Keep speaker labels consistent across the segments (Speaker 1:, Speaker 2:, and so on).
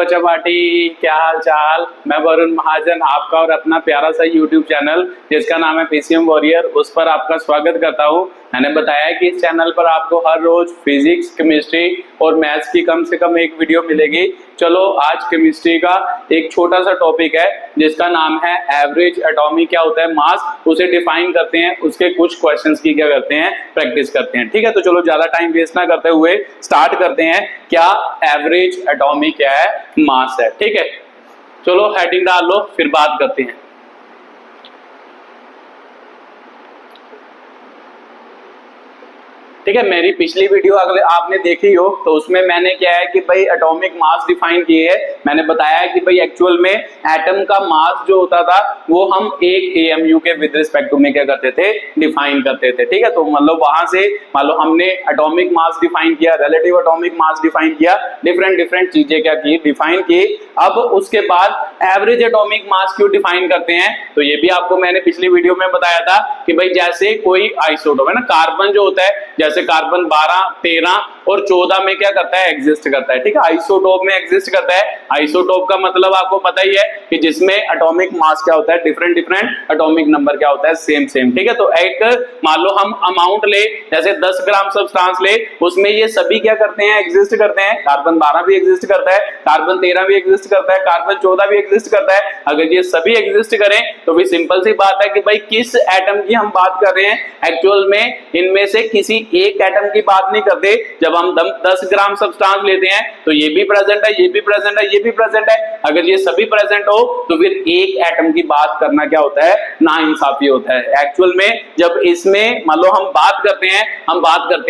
Speaker 1: बच्चा पार्टी, क्या हाल चाल। मैं वरुण महाजन आपका और अपना प्यारा सा यूट्यूब चैनल जिसका नाम है पीसीएम वॉरियर, उस पर आपका स्वागत करता हूं। मैंने बताया कि इस चैनल पर आपको हर रोज फिजिक्स, केमिस्ट्री और मैथ्स की कम से कम एक वीडियो मिलेगी। चलो आज केमिस्ट्री का एक छोटा सा टॉपिक है जिसका नाम है एवरेज एटॉमिक क्या होता है मास, उसे डिफाइन करते हैं, उसके कुछ क्वेश्चंस की क्या करते हैं प्रैक्टिस करते हैं। ठीक है, तो चलो ज्यादा टाइम वेस्ट ना करते हुए स्टार्ट करते हैं। क्या एवरेज एटॉमिक क्या है मास है। ठीक है, चलो हेडिंग डाल लो फिर बात करते हैं। ठीक है, मेरी पिछली वीडियो अगर आपने देखी हो तो उसमें मैंने क्या है कि भाई एटॉमिक मास डिफाइन किए है। मैंने बताया कि भाई एक्चुअल में एटम का मास जो होता था वो हम एक एएमयू के विद रिस्पेक्ट टू में क्या करते थे डिफाइन करते थे। ठीक है, तो मतलब वहां से मान लो हमने एटॉमिक मास डिफाइन किया, रिलेटिव एटॉमिक मास डिफाइन किया, डिफरेंट डिफरेंट चीजें क्या की डिफाइन की। अब उसके बाद एवरेज एटॉमिक मास क्यों डिफाइन करते हैं, तो ये भी आपको मैंने पिछली वीडियो में बताया था कि भाई जैसे कोई आइसोटोप है ना, कार्बन जो होता है, जैसे कार्बन 12, 13 और 14 में क्या करता है एग्जिस्ट करता है। ठीक है, आइसोटोप में एग्जिस्ट करता है। आइसोटोप का मतलब आपको पता ही है कि जिसमें एटॉमिक मास क्या होता है डिफरेंट डिफरेंट, एटॉमिक नंबर क्या होता है सेम सेम। ठीक है, तो एक मान लो हम अमाउंट ले, जैसे 10 ग्राम सब्सटेंस ले, उसमें ये सभी क्या करते हैं एग्जिस्ट करते हैं। कार्बन 12 भी एग्जिस्ट करता है, कार्बन 13 भी एग्जिस्ट करता है, कार्बन 14 भी एग्जिस्ट करता है। अगर ये सभी एग्जिस्ट करें तो भी सिंपल सी बात है कि भाई किस एटम की हम बात कर रहे हैं। एक्चुअल में इनमें से किसी एक एटम की बात नहीं करते। जब हम 10 ग्राम सब्सटेंस लेते हैं तो ये भी प्रेजेंट है, ये भी प्रेजेंट है, ये भी प्रेजेंट है। अगर ये सभी प्रेजेंट हो तो फिर एक एटम की बात करना क्या होता है नाइंसाफी होता है। एक्चुअल में जब इसमें मान लो हम बात करते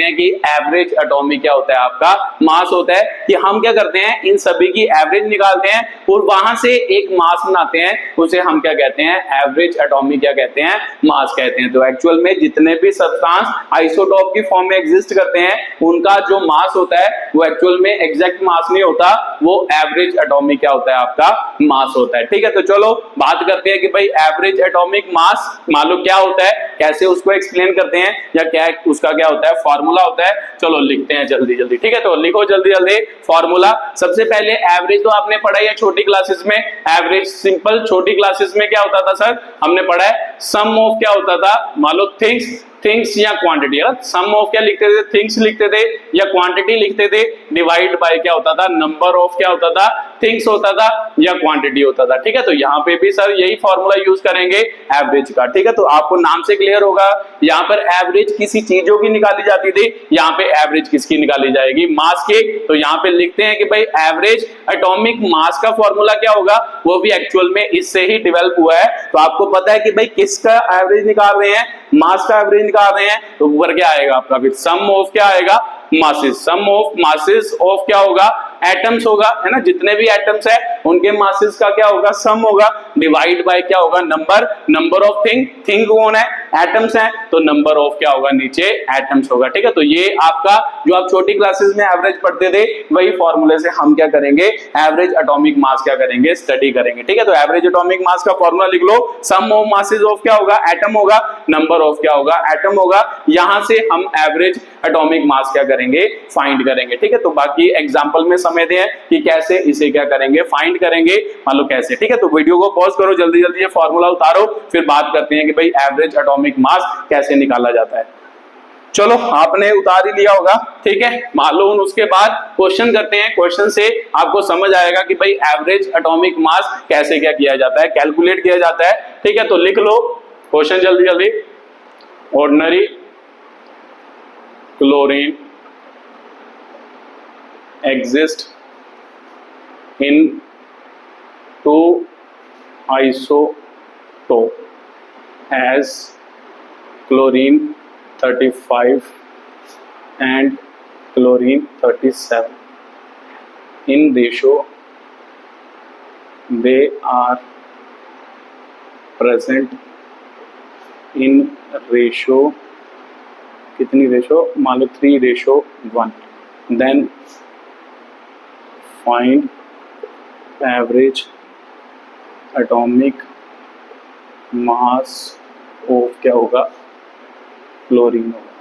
Speaker 1: हैं कि एवरेज एटॉमिक क्या होता है आपका मास होता है, कि हम क्या करते हैं इन सभी की एवरेज निकालते हैं और वहां से एक मास बनाते हैं, उसे हम क्या कहते हैं एवरेज एटॉमिक क्या कहते हैं मास कहते हैं। तो एक्चुअल में जितने भी सब्सटेंस आइसोटोप की फॉर्म में एग्जिस्ट करते हैं उनका जो मास होता है वो एक्चुअल में एग्जैक्ट मास नहीं होता, वो एवरेज एटॉमिक क्या होता है आपका मास होता है। ठीक है, तो चलो बात करते हैं कि भाई एवरेज एटॉमिक मास मालूम क्या होता है, कैसे उसको एक्सप्लेन करते हैं, या क्या उसका क्या होता है फॉर्मूला होता है। चलो लिखते हैं जल्दी जल्दी। ठीक है, तो लिखो जल्दी जल्दी फॉर्मूला। सबसे पहले एवरेज तो आपने पढ़ा है छोटी क्लासेस में। एवरेज सिंपल छोटी क्लासेस में क्या होता था सर, हमने पढ़ा है सम ऑफ क्या होता था, मान लो थिंग्स या क्वांटिटी है ना। सम ऑफ क्या लिखते थे, थिंग्स लिखते थे या क्वांटिटी लिखते थे, डिवाइड बाय क्या होता था नंबर ऑफ क्या होता था थिंग्स होता था या क्वांटिटी होता था। ठीक है, तो यहाँ पे भी सर यही फॉर्मूला यूज करेंगे एवरेज का। ठीक है, तो आपको नाम से क्लियर होगा, यहाँ पर एवरेज किसी चीजों की निकाली जाती थी, यहाँ पे एवरेज किसकी निकाली जाएगी मास के। तो यहाँ पे लिखते हैं कि भाई एवरेज एटॉमिक मास का फॉर्मूला क्या होगा, वो भी एक्चुअल में इससे ही डेवलप हुआ है। तो आपको पता है कि भाई किसका एवरेज निकाल रहे हैं, मास का एवरेज निकाल रहे हैं, तो ऊपर क्या आएगा आपका फिर सम ऑफ क्या आएगा masses. Sum of masses of क्या होगा एटम्स होगा, है ना। जितने भी एटम्स है उनके मासेस का क्या होगा सम होगा, डिवाइड बाय क्या होगा नंबर ऑफ थिंग कौन है एटम्स है, तो नंबर ऑफ क्या होगा नीचे एटम्स होगा। ठीक है, तो ये आपका जो आप छोटी क्लासेस में एवरेज पढ़ते थे वही फॉर्मूले से हम क्या करेंगे एवरेज एटॉमिक मास क्या करेंगे स्टडी करेंगे। ठीक है, तो एवरेज एटॉमिक मास का फॉर्मूला लिख लो, सम ऑफ मासेस ऑफ क्या होगा एटम होगा, नंबर ऑफ क्या होगा एटम होगा। यहां से हम एवरेज एटॉमिक मास क्या करेंगे फाइंड करेंगे। ठीक है, तो बाकी एग्जांपल में समझते हैं कि कैसे इसे क्या करेंगे फाइंड करेंगे, मान लो कैसे। ठीक है, तो वीडियो को पॉज करो, जल्दी जल्दी ये फॉर्मूला उतारो, फिर बात करते हैं कि भाई एवरेज एटॉमिक मास कैसे निकाला जाता है। चलो आपने उतार ही लिया होगा। ठीक है, मालूम उसके बाद क्वेश्चन करते हैं, क्वेश्चन से आपको समझ आएगा कि भाई एवरेज एटॉमिक मास कैसे क्या किया जाता है, कैलकुलेट किया जाता है। ठीक है, तो लिख लो क्वेश्चन जल्दी जल्दी। Ordinary chlorine exist in two isotope as chlorine 35 and chlorine 37 in ratio. They are present in ratio कितनी रेशो, मान लो 3:1। Then find average atomic mass of क्या होगा क्लोरीन होगा।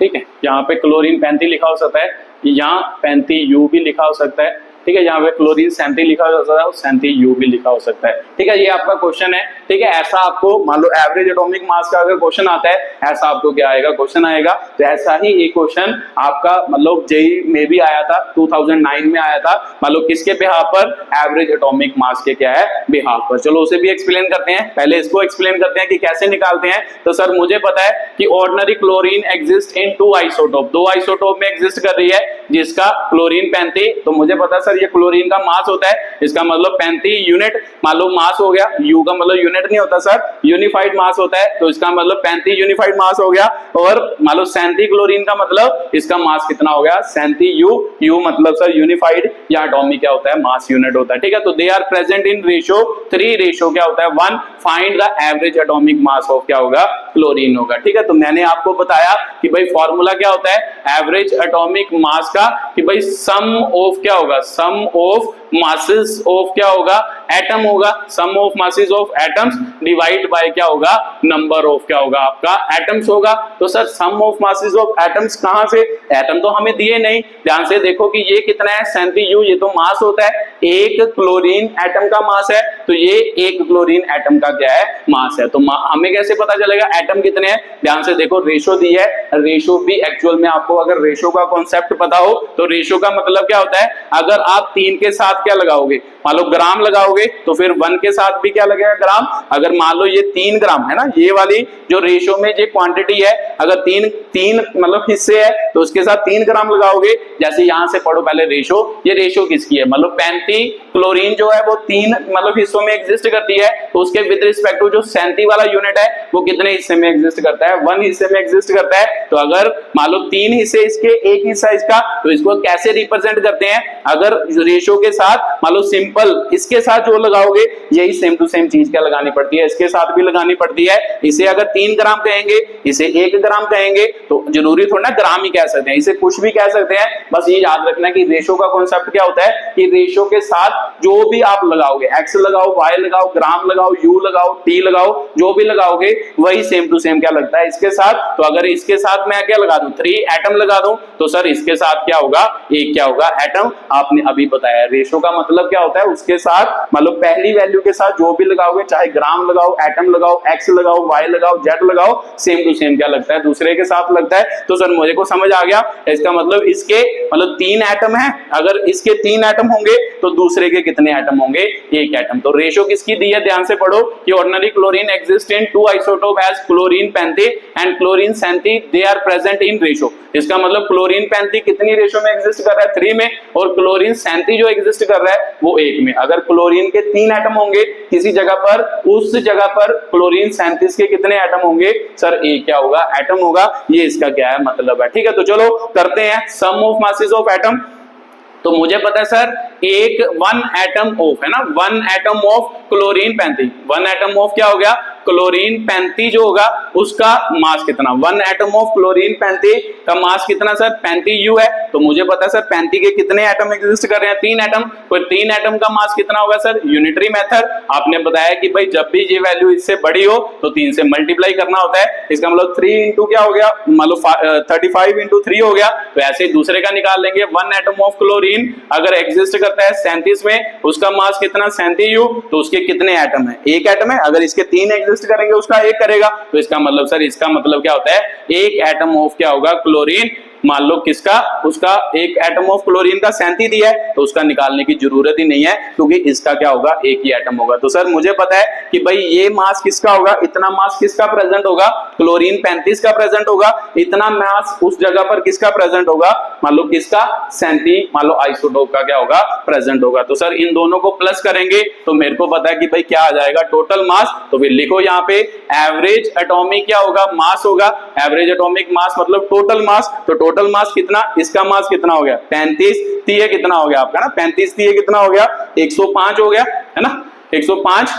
Speaker 1: ठीक है, यहाँ पे क्लोरीन 35 लिखा हो सकता है, यहाँ 35U भी लिखा हो सकता है, ठीक है, यहाँ पे क्लोरीन 37 लिखा हो सकता है और 37U भी लिखा हो सकता है, ठीक है, ये आपका क्वेश्चन है, ठीक है। ऐसा आपको मान लो एवरेज एटॉमिक मास का अगर क्वेश्चन आता है, ऐसा आपको क्या आएगा, क्वेश्चन आएगा। तो ऐसा ही एक क्वेश्चन आपका मतलब जेईई में भी आया था, 2009 में आया था, मान लो किसके बिहाफ पर, एवरेज एटॉमिक मास के क्या है, बिहाफ पर। चलो उसे भी एक्सप्लेन करते हैं, पहले इसको एक्सप्लेन करते हैं कि कैसे निकालते हैं। तो सर मुझे पता है कि ordinary chlorine exist in 2 isotope, 2 isotope में एग्जिस्ट कर रही है, जिसका क्लोरीन 35, तो मुझे पता है सर ये क्लोरीन का मास होता है, इसका मतलब 35 यूनिट मान लो मास हो गया, यू का मतलब यूनिट नहीं होता सर, यूनिफाइड मास होता है, तो इसका मतलब 35 यूनिफाइड मास हो गया। और मान लो 37 क्लोरीन का मतलब इसका मास कितना हो गया, 37U, यू मतलब सर यूनिफाइड या एटॉमिक क्या होता है, मास यूनिट होता है, ठीक है। तो they are present in ratio 3, ratio क्या होता है 1, find the average atomic mass of क्या होगा, क्लोरीन होगा, ठीक है। तो मैंने आपको बताया कि भाई फॉर्मूला क्या होता है एवरेज एटॉमिक मास का, कि भाई सम ऑफ क्या होगा, सम ऑफ मासेस ऑफ क्या होगा, एटम होगा, sum of masses of atoms divide by क्या होगा, नंबर ऑफ क्या होगा आपका एटम्स होगा। तो sir sum of masses of atoms कहां से, एटम तो हमें दिए नहीं, ध्यान से देखो कि ये कितना है 37U, ये तो मास होता है, एक क्लोरीन एटम का मास है, तो ये एक क्लोरीन एटम का क्या है, मास है। तो हमें कैसे पता चलेगा एटम कितने हैं, ध्यान से देखो रेशो दी है, रेशो भी एक्चुअल में आपको अगर रेशो का कॉन्सेप्ट पता हो तो रेशो का मतलब क्या होता है, अगर आप 3 के साथ क्या लगाओगे, मान लो ग्राम लगाओगे तो फिर 1 के साथ भी क्या लगेगा, ग्राम। अगर मान लो ये 3 ग्राम है ना, ये वाली जो रेशो में ये क्वांटिटी है, अगर 3 मतलब हिस्से है तो उसके साथ 3 ग्राम लगाओगे। जैसे यहां से पढ़ो पहले रेशो, ये रेशो किसकी है, मतलब 35 क्लोरीन जो है वो 3 मतलब हिस्सों में एग्जिस्ट करती है, तो उसके विद रिस्पेक्ट टू जो 37 वाला यूनिट है वो कितने हिस्से में एग्जिस्ट करता है, 1 हिस्से में एग्जिस्ट करता है। तो अगर मान लो 3 हिस्से इसके, 1 हिस्सा इसका, तो इसको कैसे रिप्रेजेंट करते हैं, अगर रेशो के साथ मान लो सिंपल इसके साथ जो लगाओगे यही सेम टू सेम चीज क्या लगानी पड़ती है, इसके साथ भी लगानी पड़ती है। इसे अगर 3 ग्राम कहेंगे, इसे 1 ग्राम कहेंगे, तो जरूरी थोड़ा ना ग्राम ही कह सकते हैं, इसे कुछ भी कह सकते हैं। बस ये याद रखना कि रेशो का कॉन्सेप्ट क्या होता है कि रेशो के साथ जो भी आप लगाओगे, एक्स लगाओ, वाई लगाओ, ग्राम लगाओ, यू लगाओ, टी लगाओ, जो भी लगाओगे वही सेम टू सेम क्या लगता है इसके साथ। तो अगर इसके साथ मैं क्या लगा दूं, 3 एटम लगा दूं, तो सर इसके साथ क्या होगा, एक क्या होगा, एटम। आपने अभी बताया रेशो का मतलब क्या होता है, उसके साथ मतलब पहली वैल्यू के साथ जो भी लगाओगे, चाहे ग्राम लगाओ, एटम लगाओ, एक्स लगाओ, वाई लगाओ, जेड लगाओ, सेम टू सेम क्या लगता है, दूसरे के साथ लगता है। तो सर मुझे को समझ आ गया, इसका मतलब इसके मतलब 3 एटम है, अगर इसके 3 एटम होंगे तो दूसरे के कितने एटम होंगे, 1 एटम। तो रेशो किसकी दी है, ध्यान से पढ़ो कि ordinary chlorine exist in 2 isotope as chlorine 35 and chlorine 37, they are present in ratio. इसका मतलब क्लोरीन 35 कितनी रेशो में एग्जिस्ट कर रहा है, 3 में, और क्लोरीन 37 जो एग्जिस्ट कर रहा है वो 1 में। अगर क्लोरीन के 3 एटम होंगे किसी जगह पर, उस जगह पर क्लोरीन 37 के कितने एटम होंगे, सर एक क्या होगा, एटम होगा। ये इसका क्या है मतलब है, ठीक है। तो चलो करते हैं sum of masses of atom. तो मुझे पता है सर 1 एटम ऑफ है ना, 1 atom of chlorine 35, 1 atom of क्या हो गया, क्लोरीन 35 जो होगा उसका मास कितना, 1 एटम ऑफ क्लोरीन 35 का मास कितना सर, 35U है। तो मुझे पता है सर 35 के कितने एटम एग्जिस्ट कर रहे हैं, 3 एटम, तो 3 एटम का मास कितना होगा सर, यूनिटरी मेथड। आपने बताया कि भाई जब भी ये वैल्यू इससे बड़ी हो तो 3 से मल्टीप्लाई करना होता है, इसका मतलब 3 इंटू क्या हो गया, मतलब 35 इंटू 3 हो गया। तो ऐसे ही दूसरे का निकाल लेंगे, 1 एटम ऑफ क्लोरीन अगर एग्जिस्ट करता है 37 में, उसका मास कितना 37U, तो उसके कितने एटम है, 1 एटम है। अगर इसके 3 एग्जिस्ट करेंगे उसका 1 करेगा, तो इसका मतलब सर इसका मतलब क्या होता है, 1 एटम ऑफ क्या होगा क्लोरीन, मान लो किसका, उसका 1 एटम ऑफ क्लोरीन का 37 दिया है, तो उसका निकालने की जरूरत ही नहीं है क्योंकि इसका क्या होगा, 1 ही एटम होगा। तो सर मुझे पता है कि भाई ये मास किसका होगा, इतना मास किसका प्रेजेंट होगा, क्लोरीन 35 का प्रेजेंट होगा, इतना मास उस जगह पर किसका प्रेजेंट होगा, मान लो किसका 37 मान लो आइसोटोप का क्या होगा, प्रेजेंट होगा। तो सर इन दोनों को प्लस करेंगे तो मेरे को पता है कि भाई क्या आ जाएगा, टोटल मास। तो फिर लिखो यहाँ पे एवरेज एटॉमिक क्या होगा, मास होगा, एवरेज एटॉमिक मास मतलब टोटल मास। तो टोटल मास कितना, इसका मास कितना हो गया 35, तीय कितना हो गया आपका ना, 35 तीय कितना हो गया 105 हो गया है ना, 105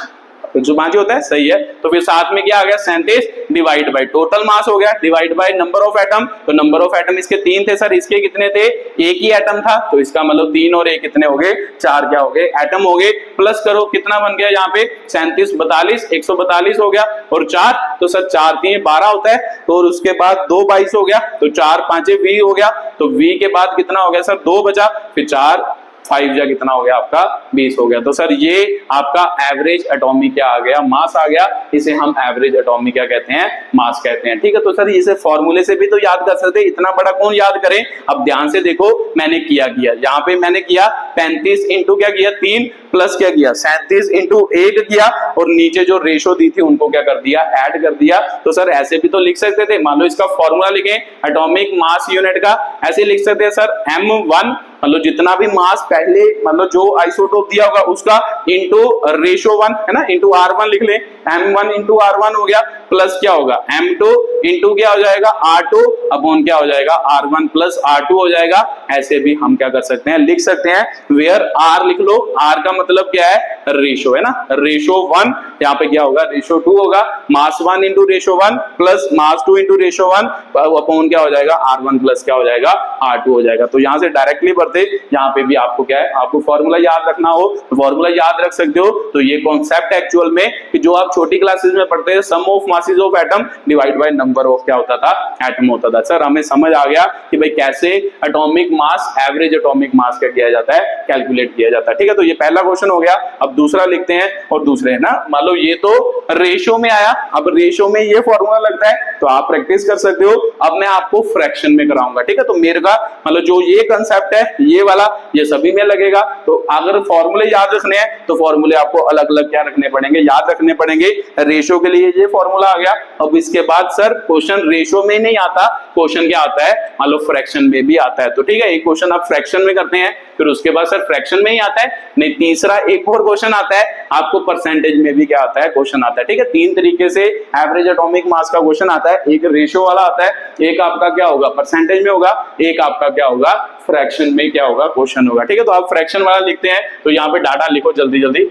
Speaker 1: तो जो 5 होता है सही है। तो फिर साथ में क्या आ गया 37 डिवाइड बाय टोटल मास हो गया divide by number of atom. तो नंबर ऑफ एटम इसके 3 थे सर, इसके कितने थे, एक ही एटम था, तो इसका मतलब 3 और 1 कितने हो गए, 4 क्या हो गए एटम हो गए। प्लस करो कितना बन गया यहाँ पे 37 42 142 हो गया और 4 तो सर 4 3 12 होता है। तो उसके बाद 2 22 हो गया, तो 4 5 20 हो गया, तो 20 के बाद कितना हो गया सर 2 बचा, फिर 4 5 जा कितना हो गया आपका 20 हो गया। तो सर ये आपका एवरेज एटॉमिक क्या आ गया, मास आ गया, इसे हम एवरेज एटॉमिक क्या कहते हैं, मास कहते हैं। ठीक है, तो सर इसे फॉर्मूले से भी तो याद कर सकते, इतना बड़ा कौन याद करें। अब ध्यान से देखो मैंने किया यहाँ पे मैंने किया 35 इंटू क्या किया 3 प्लस क्या किया 37 इंटू 1 किया और नीचे जो रेशो दी थी उनको क्या कर दिया ऐड कर दिया। तो सर ऐसे भी तो लिख सकते थे, मान लो इसका फॉर्मूला लिखें एटॉमिक मास यूनिट का, ऐसे लिख सकते हैं सर M1 मतलब जितना भी मास पहले मतलब जो आइसोटोप दिया होगा उसका इंटू रेशो 1 है ना, इंटू R1 लिख ले, M1 इंटू R1 हो गया प्लस क्या होगा M2 इंटू क्या हो जाएगा R2 अपॉन क्या हो जाएगा R1 प्लस R2 हो जाएगा। ऐसे भी हम क्या कर सकते हैं लिख सकते हैं वेयर R लिख लो, R का मतलब क्या है रेशो है ना, रेशो 1 यहाँ पे क्या होगा रेशो 2 होगा, मास 1 into ratio 1 plus mass 2 into ratio 1 upon क्या हो जाएगा R1 प्लस क्या हो जाएगा R2 हो जाएगा। तो यहाँ से डायरेक्टली यहाँ पे भी आपको क्या है, आपको फॉर्मूला याद रखना हो तो फॉर्मूला याद रख सकते हो। तो ये कॉन्सेप्ट एक्चुअल में कि जो आप छोटी क्लासेस में पढ़ते हैं sum of masses of atom divide by number of क्या होता था एटम होता था। सर हमें समझ आ गया कि भाई कैसे एटॉमिक मास एवरेज एटॉमिक मास का किया जाता है, कैलकुलेट किया जाता है। ठीक है, तो ये पहला क्वेश्चन हो गया। अब दूसरा लिखते हैं और दूसरे है ना, मान लो ये तो रेशो में आया, अब रेशो में ये फॉर्मूला लगता है तो आप प्रैक्टिस कर सकते हो। अब मैं आपको फ्रैक्शन में कराऊंगा। ठीक है, तो मेरे का मतलब जो ये कंसेप्ट है ये वाला ये सभी में लगेगा। तो अगर फॉर्मूले याद रखने हैं तो फॉर्मूले आपको अलग अलग क्या रखने पड़ेंगे, याद रखने पड़ेंगे। रेशो के लिए ये फॉर्मूला आ गया। अब इसके बाद सर क्वेश्चन रेशो में नहीं आता, क्वेश्चन क्या आता है मान लो फ्रैक्शन में भी आता है। तो ठीक है, एक क्वेश्चन आप फ्रैक्शन में करते हैं, फिर उसके बाद सर फ्रैक्शन में ही आता है, नहीं तीसरा एक और क्वेश्चन आता है आपको परसेंटेज में भी क्या आता है क्वेश्चन आता है। ठीक है, 3 तरीके से एवरेज एटॉमिक मास का क्वेश्चन आता है, एक रेशो वाला आता है, एक आपका क्या होगा परसेंटेज में होगा, एक आपका क्या होगा फ्रैक्शन में क्या होगा क्वेश्चन होगा। ठीक है, तो आप फ्रैक्शन वाला लिखते हैं तो यहाँ पे डाटा लिखो जल्दी जल्दी।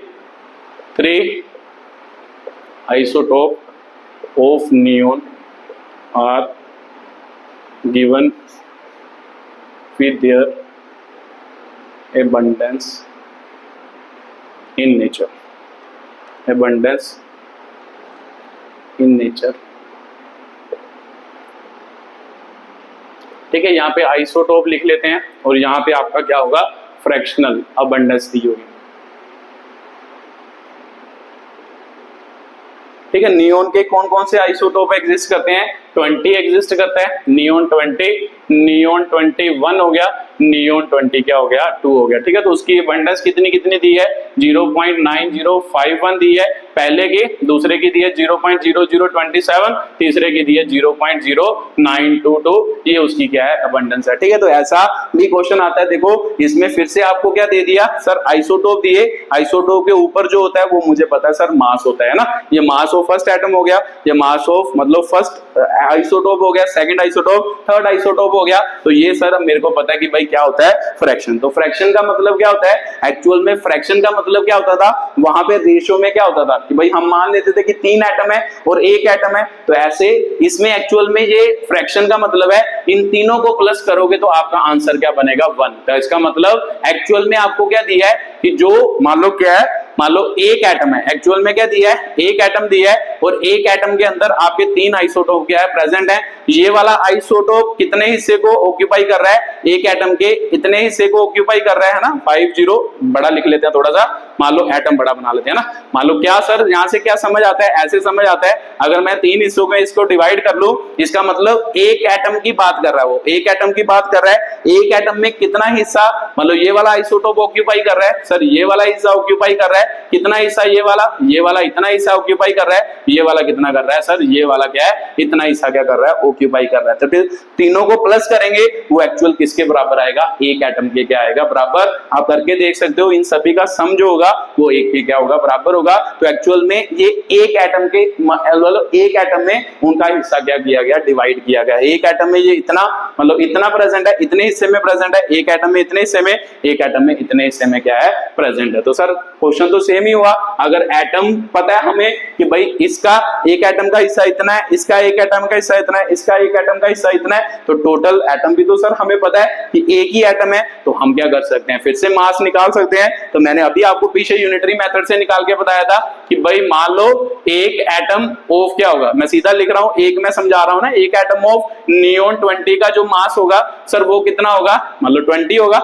Speaker 1: 3 isotope of neon are given with their abundance in nature, abundance in nature। ठीक है, यहाँ पे आइसोटोप लिख लेते हैं और यहाँ पे आपका क्या होगा फ्रैक्शनल अबंडेंस दी होगी। ठीक है, नियोन के कौन कौन से आइसोटोप एग्जिस्ट करते हैं, 20 एग्जिस्ट करता है, नियोन 20, नियोन 21 हो गया, नियोन 20 क्या हो गया 2 हो गया। ठीक है, तो उसकी अबंडेंस कितनी कितनी दी है 0.9051 दी है पहले की, दूसरे की दी है 0.0027, तीसरे की दी है 0.0922, ये उसकी क्या है अबंडेंस है। ठीक है, तो ऐसा भी क्वेश्चन आता है। देखो इसमें फिर से आपको क्या दे दिया सर आइसोटोप दिए, आइसोटोप के ऊपर जो होता है वो मुझे पता है सर मास होता है ना, ये मास ऑफ फर्स्ट एटम हो गया, ये मास ऑफ मतलब फर्स्ट आइसोटोप हो गया, सेकंड आइसोटोप, थर्ड आइसोटोप हो गया। तो ये सर अब मेरे को पता है कि भाई क्या होता है फ्रैक्शन। तो फ्रैक्शन का मतलब क्या होता है एक्चुअल में, फ्रैक्शन का मतलब क्या होता था वहां पे रेशियो में क्या होता था कि भाई हम मान लेते थे कि 3 एटम है और 1 एटम है, तो ऐसे इसमें एक्चुअल में ये फ्रैक्शन का मतलब है इन तीनों को प्लस करोगे तो आपका आंसर क्या बनेगा 1। तो इसका मतलब एक्चुअल में आपको क्या दिया है कि जो मान लो क्या है, मान लो 1 एटम है, एक्चुअल में क्या दिया है 1 एटम दिया है और 1 एटम के अंदर आपके 3 आइसोटोप क्या है प्रेजेंट है। ये वाला आइसोटोप कितने हिस्से को ऑक्यूपाई कर रहा है, 1 एटम के इतने हिस्से को ऑक्यूपाई कर रहा है ना, 50 बड़ा लिख लेते हैं थोड़ा सा, मान लो एटम बड़ा बना लेते हैं ना। मान लो क्या सर यहाँ से क्या समझ आता है, ऐसे समझ आता है अगर मैं 3 हिस्सों में इसको डिवाइड कर लूं, इसका मतलब 1 एटम की बात कर रहा है वो, 1 एटम की बात कर रहा है, 1 एटम में कितना हिस्सा मतलब ये वाला आइसोटोप ऑक्यूपाई कर रहा है, सर ये वाला हिस्सा ऑक्यूपाई कर रहा है, कितना हिस्सा ये वाला इतना हिस्सा ऑक्यूपाई कर रहा है, ये वाला कितना कर रहा है सर ये वाला क्या है इतना हिस्सा क्या कर रहा है ऑक्यूपाई कर रहा है। तो फिर तीनों को प्लस करेंगे वो एक्चुअल किसके बराबर आएगा, 1 एटम के क्या आएगा बराबर। आप करके देख सकते हो इन सभी का सम जो होगा वो 1 के क्या होगा बराबर होगा। तो एक्चुअल में ये 1 एटम के 1 एटम में उनका हिस्सा क्या किया गया डिवाइड किया गया, 1 एटम में ये इतना मतलब इतना प्रेजेंट है, इतने हिस्से में प्रेजेंट है, एक एटम में इतने हिस्से में, एक एटम में इतने हिस्से में क्या है प्रेजेंट है। तो सर क्वेश्चन तो सेम ही हुआ, अगर एटम पता है हमें कि भाई इसका एक एटम का हिस्सा इतना है, इसका एक एटम का हिस्सा इतना है, इसका एक एटम का हिस्सा इतना है, तो टोटल एटम भी तो सर हमें पता है कि एक ही एटम है, तो हम क्या कर सकते हैं, फिर से मास निकाल सकते हैं। तो मैंने अभी आपको पीछे यूनिटरी मेथड से निकाल के बताया था कि भाई मान लो एक एटम ऑफ क्या होगा, मैं सीधा लिख रहा हूं, एक मैं समझा रहा हूं ना, एक एटम ऑफ नियोन 20 का जो मास होगा सर वो कितना होगा, मान लो 20 होगा,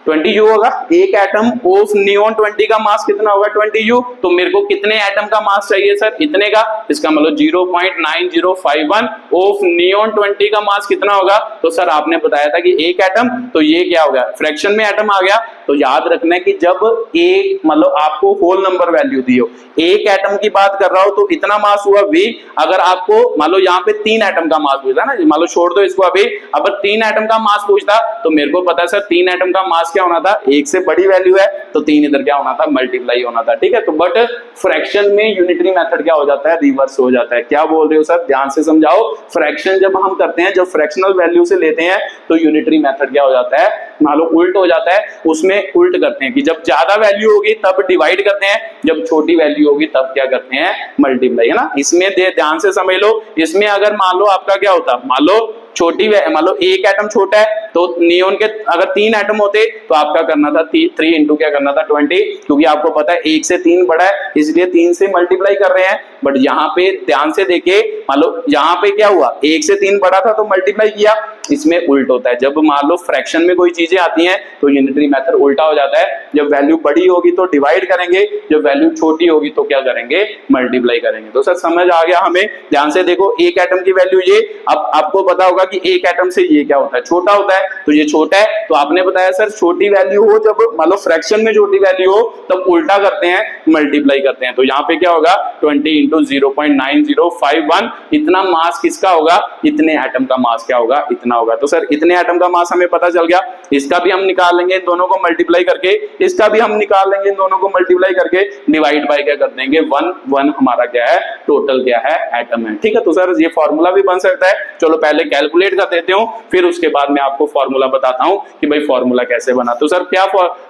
Speaker 1: 20 U होगा। एक एटम ऑफ नियोन 20 का मास कितना होगा, 20 U। तो मेरे को कितने एटम का मास चाहिए सर, इतने का, इसका मतलब 0.9051 ऑफ नियोन 20 का मास कितना होगा। तो सर आपने बताया था कि एक एटम, तो ये क्या हो गया, फ्रैक्शन में एटम आ गया। तो याद रखना है कि जब एक मतलब आपको होल नंबर वैल्यू दी हो, एक एटम की बात कर रहा हो तो इतना मास हुआ V। अगर आपको मान लो यहाँ पे 3 एटम का मास पूछता ना, मान लो छोड़ दो इसको अभी, अगर 3 एटम का मास पूछता तो मेरे को पता है सर 3 एटम का मास क्या होना था, एक से बड़ी वैल्यू है तो 3 इधर क्या होना था, मल्टीप्लाई होना था, ठीक है। तो बट फ्रैक्शन में यूनिटरी मेथड क्या हो जाता है, रिवर्स हो जाता है। क्या बोल रहे हो सर, ध्यान से समझाओ। फ्रैक्शन जब हम करते हैं, जब फ्रैक्शनल वैल्यू से लेते हैं तो यूनिटरी मेथड क्या हो जाता है, मान लो उल्ट हो जाता है। उसमें उल्ट करते हैं कि जब ज्यादा वैल्यू होगी तब डिवाइड करते हैं, जब छोटी वैल्यू होगी तब क्या करते हैं, मल्टीप्लाई, है ना। इसमें ध्यान से समझ लो, इसमें अगर मान लो आपका क्या होता, मान लो छोटी, मान लो एक एटम छोटा है तो नियोन के अगर 3 एटम होते तो आपका करना था 3 इंटू क्या करना था 20, क्योंकि आपको पता है 1 से 3 बड़ा है इसलिए 3 से मल्टीप्लाई कर रहे हैं। बट यहाँ पे ध्यान से देखिए, मान लो यहाँ पे क्या हुआ, 1 से 3 बड़ा था तो मल्टीप्लाई किया। इसमें उल्ट होता है, जब मान लो फ्रैक्शन में कोई चीजें आती हैं तो यूनिटरी मेथड उल्टा हो जाता है। जब वैल्यू बड़ी होगी तो डिवाइड करेंगे, जब वैल्यू छोटी होगी तो क्या करेंगे, मल्टीप्लाई करेंगे। तो सर समझ आ गया हमें। ध्यान से देखो, एक एटम की वैल्यू ये, अब आपको पता होगा कि एक एटम से ये क्या होता है, छोटा होता है, तो ये छोटा है। तो आपने बताया सर छोटी वैल्यू हो, जब मान लो फ्रैक्शन में छोटी वैल्यू हो तब उल्टा करते हैं, मल्टीप्लाई करते हैं। तो यहाँ पे क्या होगा, 20 इंटू 0.9051, इतना मास किसका होगा, इतने एटम का मास क्या होगा, इतना होगा। तो सर इतने एटम का मास हमें पता चल गया, इसका भी हम निकाल लेंगे इन दोनों को मल्टीप्लाई करके, इसका भी हम निकाल लेंगे इन दोनों को मल्टीप्लाई करके, डिवाइड बाय क्या कर देंगे 1 1 हमारा क्या है, टोटल क्या है, एटम है, ठीक है। तो सर ये फॉर्मूला भी बन सकता है। चलो पहले कैलकुलेट कर देते हूं, फिर उसके बाद मैं आपको फॉर्मूला बताता हूं कि भाई फॉर्मूला कैसे बना। तो सर क्या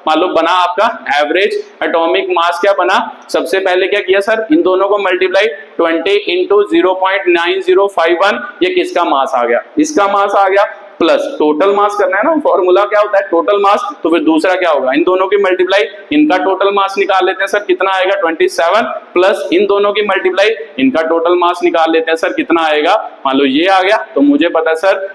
Speaker 1: मान लो बना आपका एवरेज एटॉमिक मास, क्या बना, सबसे पहले क्या किया सर, इन दोनों को मल्टीप्लाई, 20 इंटू 0.9051, ये किसका मास आ गया, इसका मास आ गया, प्लस टोटल मास करना है ना, फॉर्मूला क्या होता है टोटल मास। तो फिर दूसरा क्या होगा, इन दोनों की मल्टीप्लाई, इनका टोटल मास निकाल लेते हैं सर, कितना आएगा 27, प्लस इन दोनों की मल्टीप्लाई, इनका टोटल मास निकाल लेते हैं सर, कितना आएगा, मान लो ये आ गया। तो मुझे पता है सर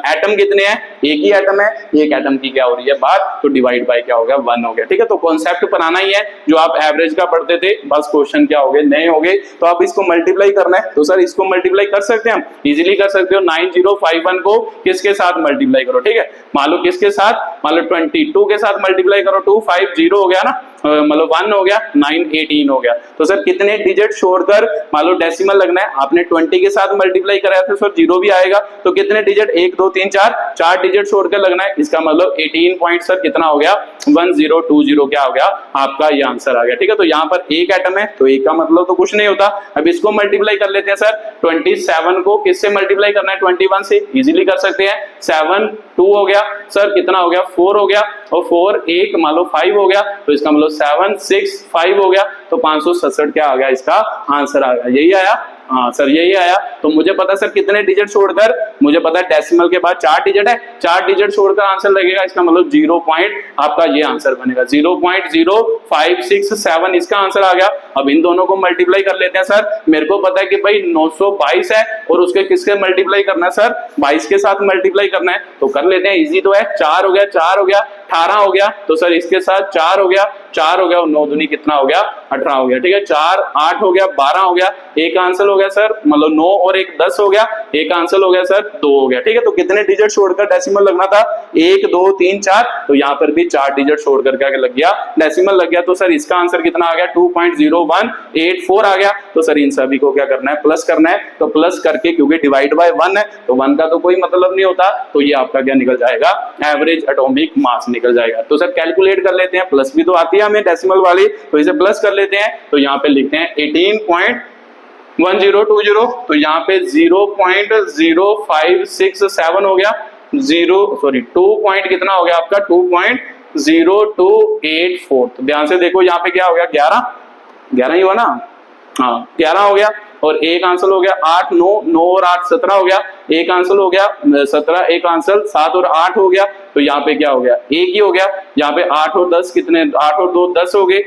Speaker 1: एटम कितने हैं, एक ही एटम है, एक एटम की क्या हो रही है बात, तो डिवाइड बाय क्या हो गया, 1 हो गया, ठीक है। तो कॉन्सेप्ट बनाना ही है जो आप एवरेज का पढ़ते थे, बस क्वेश्चन क्या हो गए, नए हो गए। तो आप इसको मल्टीप्लाई करना है, तो सर इसको मल्टीप्लाई कर सकते हैं हम, इजीली कर सकते हो। 9051 को किसके साथ मल्टीप्लाई करो, ठीक है, मान लो किसके साथ, मान लो 22 के साथ मल्टीप्लाई करो, 250 हो गया ना, मतलब 1 हो गया, 918 हो गया। तो सर कितने डिजिट छोड़कर, मान लो डेसिमल लगना है, आपने 20 के साथ मल्टीप्लाई कराया था सर 0 भी आएगा, तो कितने डिजिट, 1 2 3 4 डिजिट छोड़कर लगना है। इसका मतलब 18 पॉइंट सर कितना हो गया, 1020 क्या हो गया, आपका ये आंसर आ गया, ठीक है। तो यहाँ पर एक एटम है तो एक का मतलब तो कुछ नहीं होता। अब इसको मल्टीप्लाई कर लेते हैं सर, 27 को किससे मल्टीप्लाई करना है, 21 से, इजीली कर सकते हैं। 7 2 हो गया सर, कितना हो गया, 4 हो गया, और 4 1 मान लो 5 हो गया, तो इसका मतलब 7 6 5 हो गया, तो 567 क्या आ गया, इसका आंसर आ गया, यही आया, हाँ सर यही आया। तो मुझे पता सर कितने डिजिट छोड़कर, मुझे पता है डेसिमल के बाद 4 डिजिट है, 4 डिजिट छोड़कर आंसर लगेगा, इसका मतलब 0 पॉइंट आपका ये आंसर बनेगा, 0.0567 इसका आंसर आ गया। अब इन दोनों को मल्टीप्लाई कर लेते हैं सर, मेरे को पता है कि भाई 922 है और उसके किसके मल्टीप्लाई करना है सर, 22 के साथ मल्टीप्लाई करना है, तो कर लेते हैं, इजी तो है। 4 हो गया, 4 हो गया, 18 हो गया, तो सर इसके साथ 4 हो गया, 4 हो गया और 9 दूनी कितना हो गया, 18 हो गया, ठीक है। 4 8 हो गया, 12 हो गया, एक आंसर हो गया सर, मतलब 9 और 1 10 हो गया, एक आंसर हो गया सर 2 हो गया, ठीक है। तो कितने डिजिट छोड़कर डेसिमल लगना था, 1 2 3 4, तो यहाँ पर भी 4 डिजिट छोड़कर क्या लग गया, डेसिमल लग गया। तो सर इसका आंसर कितना आ गया, 2.0184 आ गया। तो सर इन सभी को क्या करना है, प्लस करना है, तो प्लस करके, क्योंकि डिवाइड बाय 1 है तो 1 का तो कोई मतलब नहीं होता, तो ये आपका क्या निकल जाएगा, एवरेज एटॉमिक मास निकल जाएगा। तो सर कैलकुलेट कर लेते हैं, प्लस भी तो आती है हमें डेसिमल वाली, तो इसे प्लस कर लेते हैं। तो यहाँ पे लिखते हैं 1020, तो यहाँ पे 0.0567 हो गया, 2 पॉइंट कितना हो गया आपका, 2.0284। तो ध्यान से देखो यहाँ पे क्या हो गया, 11 ही हुआ ना, हाँ 11 हो गया, और एक आंसर हो गया 8, 9 और 8 17 हो गया, एक आंसर हो गया 17, एक आंसर 7 और 8 हो गया, तो यहाँ पे क्या हो गया, एक ही हो गया। यहाँ पे 8 और 10 कितने, 8 और 2 10 हो गए,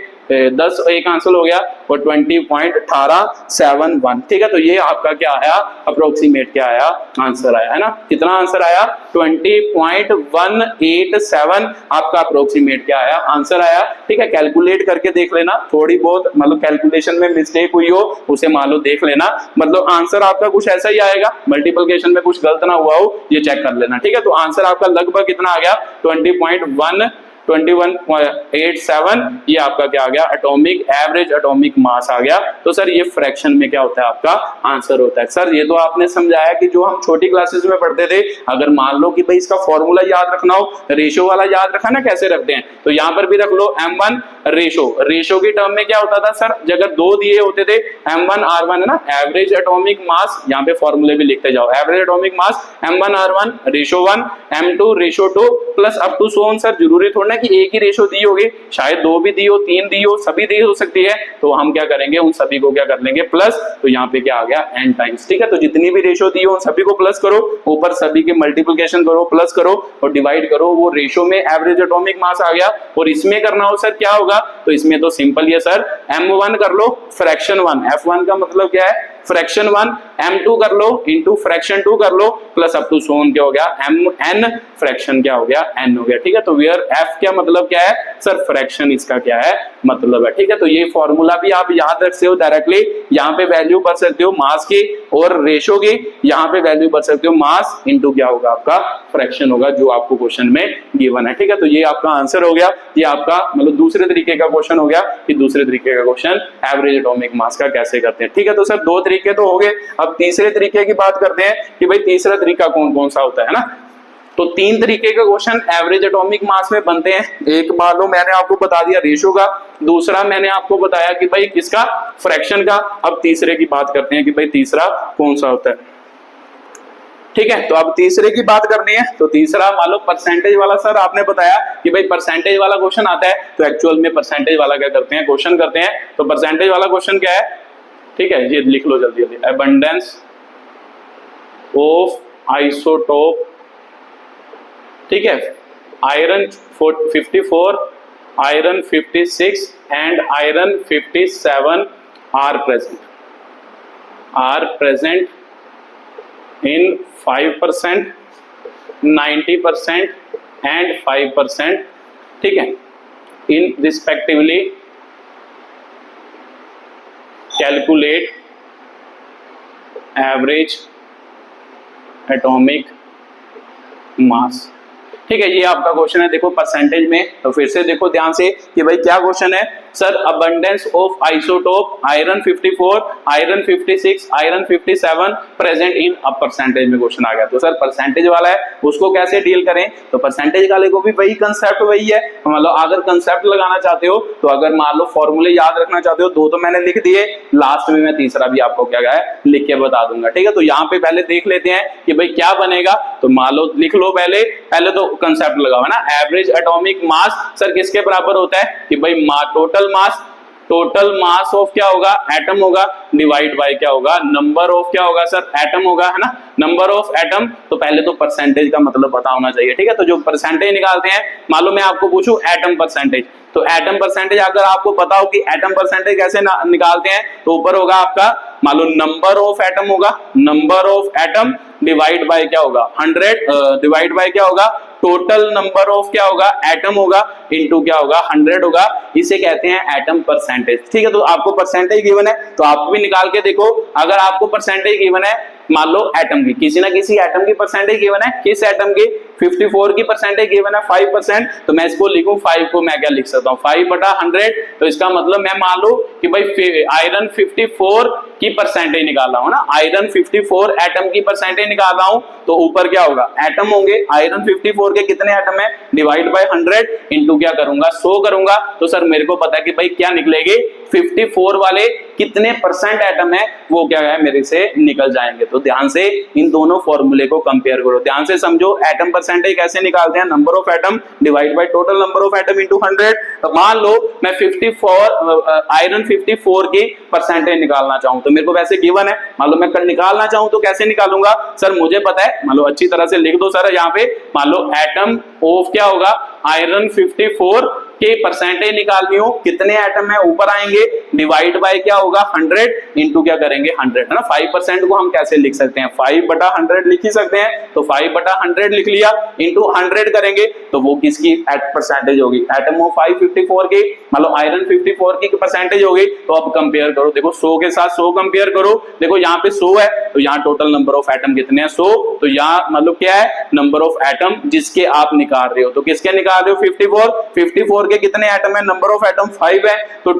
Speaker 1: 10 एक आंसर हो गया, और 20.1871। ठीक है, तो ये आपका क्या आया, अप्रोक्सीमेट क्या आया, आंसर आया, है ना। कितना आंसर आया, 20.187 आपका अप्रोक्सीमेट क्या आया, आंसर आया। ठीक है, कैलकुलेट करके देख लेना, थोड़ी बहुत मतलब कैलकुलेशन में मिस्टेक हुई हो उसे मान लो देख लेना, मतलब आंसर आपका कुछ ऐसा ही आएगा, मल्टीप्लिकेशन में कुछ गलत ना हुआ हो ये चेक कर लेना। ठीक है, तो आंसर आपका लगभग कितना आ गया, 2187, ये आपका क्या आ गया, एटॉमिक एवरेज एटॉमिक मास आ गया। तो सर ये फ्रैक्शन में क्या होता है, आपका आंसर होता है। सर ये तो आपने समझाया कि जो हम छोटी क्लासेस में पढ़ते थे, अगर मान लो कि भाई इसका फॉर्मूला याद रखना हो, रेशो वाला याद रखा ना कैसे रखते हैं, तो यहाँ पर भी रख लो m1 रेशो की टर्म में क्या होता था सर, अगर 2 दिए होते थे m1 r1 है ना, एवरेज एटॉमिक मास, यहाँ पे फॉर्मूले भी लिखते जाओ, average atomic mass m1 r1 ratio 1, m2 ratio 2 plus up to so on. Sir जरूरी थोड़ा ना कि एक ही रेशो दी होगी, शायद 2 भी दी हो, 3 दी हो, सभी दी हो सकती है, तो हम क्या करेंगे, उन सभी को क्या कर लेंगे प्लस, तो यहाँ पे क्या आ गया n टाइम्स। ठीक है, तो जितनी भी रेशो दी हो उन सभी को प्लस करो, ऊपर सभी के मल्टीप्लिकेशन करो, प्लस करो और डिवाइड करो, वो रेशो में एवरेज एटॉमिक मास आ गया। और इसमें करना हो सर क्या होगा, तो इसमें तो सिंपल ही है सर, m1 कर लो फ्रैक्शन 1, f1 का मतलब क्या है फ्रैक्शन 1, m2 कर लो इंटू फ्रैक्शन 2 कर लो, plus up to so on क्या हो गया mn, फ्रैक्शन क्या हो गया n हो गया। ठीक है, तो वेयर f क्या मतलब क्या है सर, फ्रैक्शन इसका क्या है मतलब है। ठीक है, तो ये फॉर्मूला भी आप याद रख सकते हो डायरेक्टली, यहाँ पे वैल्यू भर सकते हो मास की और रेशो की, यहाँ पे वैल्यू भर सकते हो मास इंटू क्या होगा आपका फ्रैक्शन होगा, जो आपको क्वेश्चन में गिवन है। ठीक है, तो ये आपका आंसर हो गया, ये आपका मतलब दूसरे तरीके का क्वेश्चन हो गया कि दूसरे तरीके का क्वेश्चन एवरेज एटॉमिक मास का कैसे करते हैं। ठीक है, तो सर 2 तरीके तो हो गए, अब तीसरे तरीके की बात करते हैं कि भाई तीसरा तरीका कौन कौन सा होता है ना। तो 3 तरीके के क्वेश्चन एवरेज एटॉमिक मास में बनते हैं। एक मान लो मैंने आपको बता दिया रेशो का, दूसरा मैंने आपको बताया कि भाई किसका, फ्रैक्शन का। अब तीसरे की बात करते हैं कि भाई तीसरा कौन सा होता है। ठीक है, तो अब तीसरे की बात करनी है, तो तीसरा मान लो परसेंटेज वाला। सर आपने बताया कि भाई परसेंटेज वाला क्वेश्चन आता है, तो एक्चुअल में परसेंटेज वाला क्या करते हैं, क्वेश्चन करते हैं। तो परसेंटेज वाला क्वेश्चन क्या है, ठीक है ये लिख लो जल्दी जल्दी, अबंडेंस ऑफ आइसोटोप, ठीक है, iron 54, iron 56 and iron 57 are present in 5%, 90% and 5%, ठीक है, in respectively calculate average atomic mass। ठीक है, ये आपका क्वेश्चन है। देखो परसेंटेज में, तो फिर से देखो ध्यान से कि भाई क्या क्वेश्चन है sir, abundance of isotope iron 54, iron 56, iron 57 present in a percentage में क्वेश्चन आ गया। तो सर परसेंटेज वाला है, उसको कैसे डील करें, तो परसेंटेज वाले को भी वही कंसेप्ट वही है। मतलब अगर कंसेप्ट लगाना चाहते हो, तो अगर मान लो फॉर्मूले याद रखना चाहते हो, 2 तो मैंने लिख दिए, लास्ट में मैं तीसरा भी आपको क्या है लिख के बता दूंगा। ठीक है, तो यहाँ पे पहले देख लेते हैं कि भाई क्या बनेगा। तो मान लो लिख लो, पहले तो कंसेप्ट लगाओ ना, एवरेज एटॉमिक मास सर किसके बराबर होता है कि भाई टोटल मास ऑफ क्या होगा, एटम होगा, डिवाइड बाय क्या होगा, नंबर ऑफ क्या होगा सर, एटम होगा, है ना, नंबर ऑफ एटम। तो पहले तो परसेंटेज का मतलब पता होना चाहिए। ठीक है, तो जो परसेंटेज निकालते हैं, मान लो मैं आपको पूछूं एटम परसेंटेज, तो एटम परसेंटेज अगर आपको पता हो कि एटम परसेंटेज कैसे निकालते हैं, तो ऊपर होगा आपका मान लो नंबर ऑफ एटम होगा, number of atom divide by क्या होगा 100, डिवाइड बाय क्या होगा टोटल नंबर ऑफ क्या होगा एटम होगा, इनटू क्या होगा 100 होगा। इसे कहते हैं एटम परसेंटेज। ठीक है, तो आपको परसेंटेज गिवन है, तो आप भी निकाल के देखो। अगर आपको परसेंटेज गिवन है, मान लो एटम की, किसी ना किसी एटम की परसेंटेज गिवन है, किस एटम की 54 की परसेंटेज गिवन है 5%, तो मैं इसको लिखूं 5 को मैं क्या लिख सकता हूं 5/100। तो इसका मतलब मैं मान लो कि भाई आयरन 54 की परसेंटेज निकाल रहा हूं ना, आयरन 54 एटम की परसेंटेज निकाल रहा हूं, तो ऊपर क्या होगा, एटम होंगे, आयरन 54 के कितने एटम है, डिवाइड बाय 100 इंटू क्या करूंगा, 100 करूंगा। तो सर मेरे को पता है कि भाई क्या निकलेगी, 54 वाले कितने परसेंट एटम है वो क्या है मेरे से निकल जाएंगे। तो ध्यान से इन दोनों फॉर्मूले को कंपेयर करो, ध्यान से समझो। एटम परसेंटेज कैसे निकालते हैं, number of atom divide by total number of atom into 100। तो मान लो मैं 54 आयरन 54 की परसेंटेज निकालना चाहूं, तो मेरे को वैसे गिवन है, मान लो मैं निकालना चाहूं तो कैसे निकालूंगा सर, मुझे पता है, मान लो अच्छी तरह से लिख दो सर यहाँ पे, मान लो एटम ऑफ क्या होगा, आयरन 54 के परसेंटेज निकालनी हो, कितने एटम है ऊपर आएंगे, डिवाइड बाय क्या होगा 100 इंटू क्या करेंगे 100, है ना। 5% को हम कैसे लिख सकते हैं, 5/100 लिख ही सकते हैं, तो 5/100 लिख लिया, इंटू 100 करेंगे तो वो किसकी परसेंटेज होगी, एटम ऑफ 554 की, मतलब आयरन 54 की परसेंटेज होगी। तो अब कंपेयर करो, देखो 100 के साथ 100 कंपेयर करो, देखो यहाँ पे 100 है तो यहाँ टोटल नंबर ऑफ एटम कितने हैं 100, तो यहाँ मतलब क्या है, नंबर ऑफ एटम जिसके आप निकाल रहे हो, तो किसके निकाल रहे हो 54 के कितने एटम है, नंबर ऑफ एटम 5 है, तो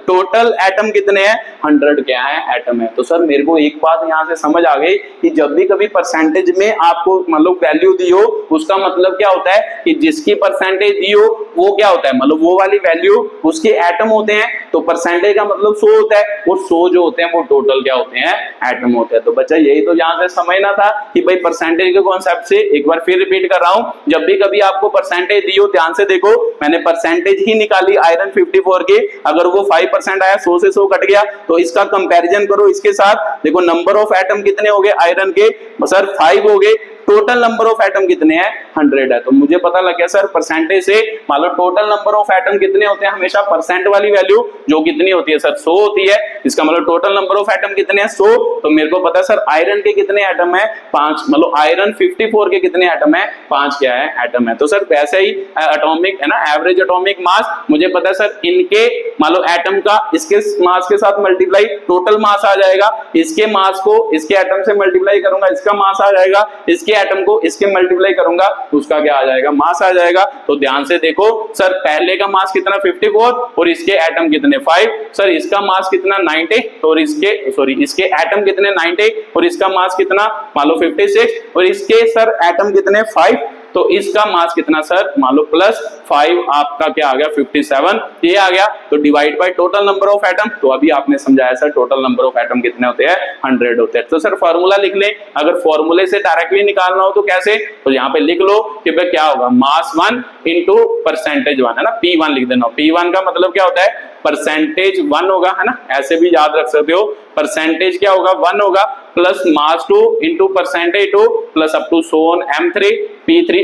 Speaker 1: टोटल एटम कितने हैं 100 क्या है एटम है। तो सर मेरे को एक बात यहां से समझ आ गई कि जब भी कभी परसेंटेज में आपको मतलब वैल्यू दी हो, उसका मतलब क्या होता है कि जिसकी परसेंटेज दी हो वो क्या होता है, मतलब वो वाली वैल्यू उसके एटम होते हैं, तो परसेंटेज का मतलब 100 होता है, और 100 जो होते हैं वो टोटल क्या होते हैं एटम होते हैं। तो बच्चा यही तो यहां से समझना था कि भाई परसेंटेज के कॉन्सेप्ट से एक बार फिर रिपीट कर रहा हूं, जब भी कभी आपको परसेंटेज दी हो, ध्यान से देखो, मैंने परसेंटेज ही निकाली आयरन 54 की, अगर वो 5% आया, 100 से 100 कट गया, तो इसका कंपैरिजन करो इसके साथ, देखो नंबर ऑफ एटम कितने हो गए आयरन के, सर 5 हो गए, टोटल नंबर ऑफ एटम कितने हैं 100 है। तो मुझे पता लग गया सर परसेंटेज से, मान लो टोटल नंबर ऑफ एटम कितने होते हैं, हमेशा परसेंट वाली वैल्यू जो कितनी होती है सर 100 होती है, इसका मतलब टोटल नंबर ऑफ एटम कितने हैं 100। तो मेरे को पता है सर आयरन के कितने एटम है 5, मतलब आयरन 54 के कितने एटम है 5 क्या है एटम है। तो सर वैसे ही एटॉमिक है ना, एवरेज एटॉमिक मास मुझे पता है सर, इनके मान लो एटम का इसके मास के साथ मल्टीप्लाई टोटल मास आ जाएगा, इसके मास को इसके एटम से मल्टीप्लाई करूंगा इसका मास आ जाएगा, इसके एटम को इसके मल्टीप्लाई करूंगा उसका क्या आ जाएगा मास आ जाएगा। तो ध्यान से देखो सर, पहले का मास कितना 54 और इसके एटम कितने 5, सर इसका मास कितना 90 और इसके एटम कितने 90 और इसका मास कितना मान लो 56 और इसके सर एटम कितने 5, तो इसका मास कितना सर मान लो +5 आपका क्या आ गया 57, ये आ गया। तो divide by total number of atom, तो अभी आपने समझाया sir total number of atom कितने होते हैं 100 होते हैं। तो सर फार्मूला लिख लें, अगर फॉर्मूले से डायरेक्टली निकालना हो तो कैसे, तो यहाँ पे लिख लो कि भाई क्या होगा मास 1 इंटू परसेंटेज 1 है ना, P1 लिख देना। P1 का मतलब क्या होता है परसेंटेज 1 होगा, है ना, ऐसे भी याद रख सकते हो, परसेंटेज क्या होगा 1 होगा plus mass 2 into percentage 2 plus up to so on M3 P3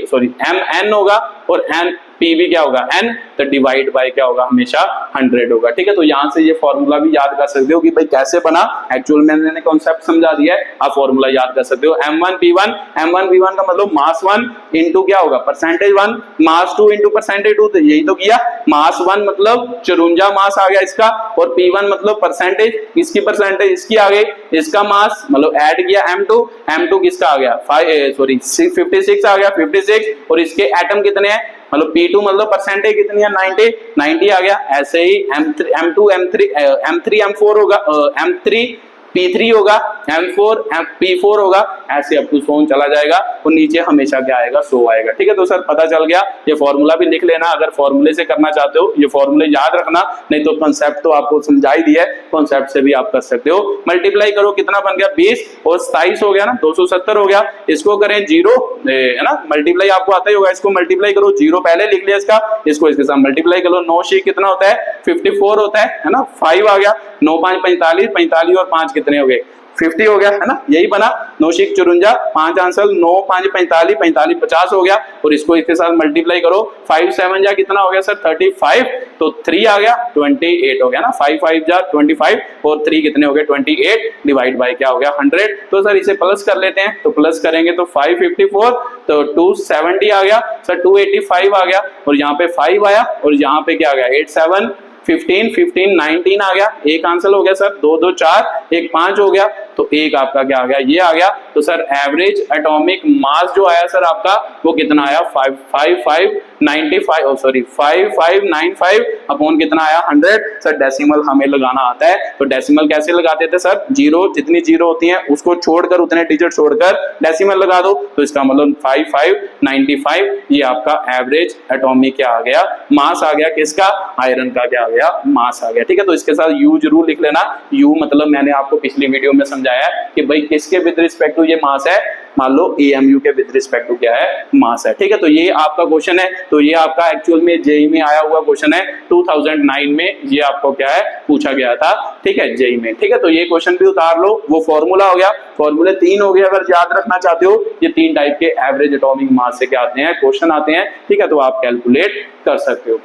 Speaker 1: Mn होगा और n Pv क्या होगा n, तो डिवाइड बाय क्या होगा हमेशा 100 होगा। ठीक है, तो यहां से ये फॉर्मूला भी याद कर सकते हो कि भाई कैसे बना, एक्चुअल में मैंने कॉन्सेप्ट समझा दिया है, आप फॉर्मूला याद कर सकते हो। M1 P1 का मतलब मास 1 इंटू क्या होगा परसेंटेज 1, मास 2 इंटू परसेंटेज 2, तो यही तो किया, मास 1 मतलब 54 मास आ गया इसका, और P1 मतलब परसेंटेज, इसकी परसेंटेज इसकी आ गई, इसका मास मतलब ऐड किया M2 किसका आ गया 56 आ गया 56, और इसके एटम कितने हैं मतलब P2 मतलब परसेंटेज कितनी है 90 आ गया। ऐसे ही M3 M4 होगा, M3 P3 होगा, M4 P4 होगा, ऐसे अप टू 100 चला जाएगा, और नीचे हमेशा क्या आएगा 100 आएगा। ठीक है, तो सर पता चल गया, ये फॉर्मूला भी लिख लेना अगर फॉर्मूले से करना चाहते हो, ये फॉर्मूले याद रखना, नहीं तो कॉन्सेप्ट तो आपको समझा ही दिया है, कॉन्सेप्ट से भी आप कर सकते हो। मल्टीप्लाई करो कितना बन गया 20 और 27 हो गया ना, 270 हो गया, इसको करें 0 है ना, मल्टीप्लाई आपको आता ही होगा, इसको मल्टीप्लाई करो, 0 पहले लिख लिया इसका, इसको इसके साथ मल्टीप्लाई करो, 9 शीट कितना होता है 54 होता है ना, 5 आ गया, 9 5 45 और 5 कितने हो गए 50 हो गया, है ना, यही बना, 9 शीख 54, 5 आंसर 9 5 45 50 हो गया, और इसको इसके साथ मल्टीप्लाई करो, 5 7 जा कितना हो गया सर 35, तो 3 आ गया 28 हो गया ना, 5 5 जा 25 और 3 कितने हो गए 28, डिवाइड बाय क्या हो गया 100। तो सर इसे प्लस कर लेते हैं, तो प्लस करेंगे तो 554 तो 270 आ गया सर, 285 आ गया, और यहाँ पे 5 आया, और यहाँ पे क्या आ गया 8 7 15 19 आ गया, एक आंसर हो गया सर, 2 2 4 एक 5 हो गया, तो एक आपका क्या आ गया ये आ गया। तो सर एवरेज एटॉमिक मास जो आया सर आपका वो कितना आया 5595 अपॉन कितना आया 100। सर डेसिमल हमें लगाना आता है, तो डेसिमल कैसे लगाते थे सर, जीरो जितनी जीरो होती है उसको छोड़कर, उतने डिजिट छोड़कर डेसिमल लगा दो, तो इसका मतलब 5595 ये आपका एवरेज एटॉमिक क्या आ गया, मास आ गया, किसका, आयरन का क्या आ गया, मास आ गया। ठीक है, तो इसके साथ यू जरूर लिख लेना। यू मतलब मैंने आपको पिछली वीडियो में समझाया कि भाई किसके विद रिस्पेक्ट टू ये मास है, मान लो एएमयू के विद रिस्पेक्ट टू क्या है, मास है। ठीक है, तो ये आपका क्वेश्चन है, तो ये आपका एक्चुअल में जेई में आया हुआ क्वेश्चन है, 2009 में ये आपको क्या है पूछा गया था। ठीक है, जेई में। ठीक है, तो ये क्वेश्चन भी उतार लो, वो फॉर्मूला हो गया, फॉर्मूले 3 हो गए अगर याद रखना चाहते हो। ये 3 टाइप के एवरेज एटॉमिक मास से क्या आते हैं, क्वेश्चन आते हैं। ठीक है, तो आप कैलकुलेट कर सकते हो।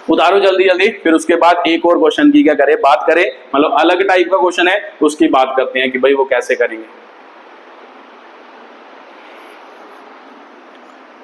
Speaker 1: उतारो जल्दी जल्दी, फिर उसके बाद एक और क्वेश्चन की क्या करें, बात करें, मतलब अलग टाइप का क्वेश्चन है उसकी बात करते हैं कि भाई वो कैसे करेंगे।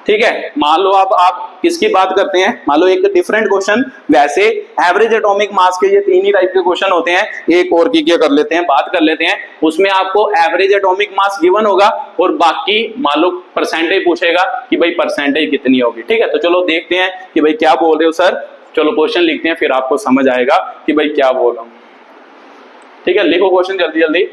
Speaker 1: ठीक है, मान लो अब आप किसकी बात करते हैं, मान लो एक डिफरेंट क्वेश्चन, वैसे एवरेज एटॉमिक मास के ये 3 ही टाइप के क्वेश्चन होते हैं, एक और की क्या कर लेते हैं, बात कर लेते हैं। उसमें आपको एवरेज एटॉमिक मास गिवन होगा और बाकी मान लो परसेंटेज पूछेगा कि भाई परसेंटेज कितनी होगी। ठीक है, तो चलो देखते हैं कि भाई क्या बोल रहे हो सर, चलो क्वेश्चन लिखते हैं, फिर आपको समझ आएगा कि भाई क्या बोल रहा हूं। ठीक है, लिखो क्वेश्चन जल्दी जल्दी।